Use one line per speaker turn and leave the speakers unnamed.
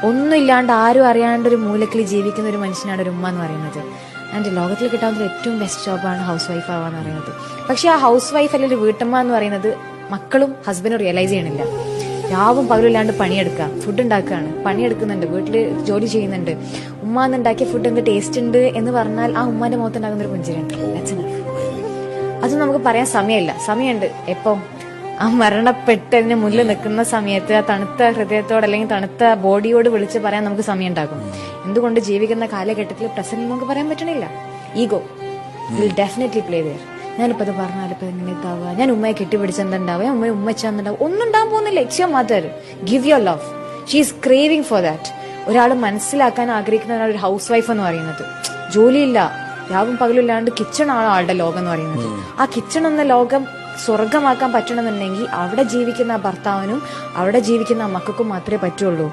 ഒന്നുമില്ലാണ്ട് ആരും അറിയാണ്ട് ഒരു മൂലക്കിൽ ജീവിക്കുന്ന ഒരു മനുഷ്യനാണ് ഒരു ഉമ്മ എന്ന് പറയുന്നത്. ആൻഡ് ലോകത്തിൽ കിട്ടാവുന്ന ഏറ്റവും ബെസ്റ്റ് ജോബാണ് ഹൗസ് വൈഫ് ആവാന്ന് പറയുന്നത്. പക്ഷെ ആ ഹൗസ് വൈഫ് അല്ലെങ്കിൽ വീട്ടമ്മ എന്ന് പറയുന്നത് മക്കളും ഹസ്ബൻഡും റിയലൈസ് ചെയ്യണില്ല. രാവും പകലില്ലാണ്ട് പണിയെടുക്കുക, ഫുഡ് ഉണ്ടാക്കുകയാണ്, പണിയെടുക്കുന്നുണ്ട്, വീട്ടിൽ ജോലി ചെയ്യുന്നുണ്ട്. ഉമ്മ എന്നുണ്ടാക്കിയ ഫുഡ് എന്ത് ടേസ്റ്റ് ഉണ്ട് എന്ന് പറഞ്ഞാൽ ആ ഉമ്മാന്റെ മുഖത്തുണ്ടാകുന്ന ഒരു പുഞ്ചിരിയുണ്ട്. അതൊന്നും നമുക്ക് പറയാൻ സമയമില്ല. സമയമുണ്ട് എപ്പം ആ മരണപ്പെട്ടതിന് മുന്നിൽ നിൽക്കുന്ന സമയത്ത് ആ തണുത്ത ഹൃദയത്തോട് അല്ലെങ്കിൽ തണുത്ത ബോഡിയോട് വിളിച്ച് പറയാൻ നമുക്ക് സമയം ഉണ്ടാകും. എന്തുകൊണ്ട് ജീവിക്കുന്ന കാലഘട്ടത്തിൽ പ്രസന്റ് നമുക്ക് പറയാൻ പറ്റണില്ല. Ego will definitely play there. ഞാനിപ്പോ അത് പറഞ്ഞാലിപ്പോ എങ്ങനെ ഇതാവുക, ഞാൻ ഉമ്മയെ കെട്ടിപ്പിടിച്ച് എന്തുണ്ടാവുക, ഉമ്മ വെച്ചാന്നുണ്ടാവും, ഒന്നും ഉണ്ടാകാൻ പോകുന്നില്ല. It's your mother, give your love. She is craving for that. ഒരാൾ മനസ്സിലാക്കാൻ ആഗ്രഹിക്കുന്ന ഒരു ഹൗസ് വൈഫ് എന്ന് പറയുന്നത് ജോലിയില്ല, രാവും പകലില്ലാണ്ട് കിച്ചൺ ആണ് ആളുടെ ലോകം എന്ന് പറയുന്നത്. ആ കിച്ചൺ എന്ന ലോകം സ്വർഗമാക്കാൻ പറ്റണമെന്നുണ്ടെങ്കിൽ അവിടെ ജീവിക്കുന്ന ഭർത്താവിനും അവിടെ ജീവിക്കുന്ന മക്കൾക്കും മാത്രമേ പറ്റുള്ളൂ.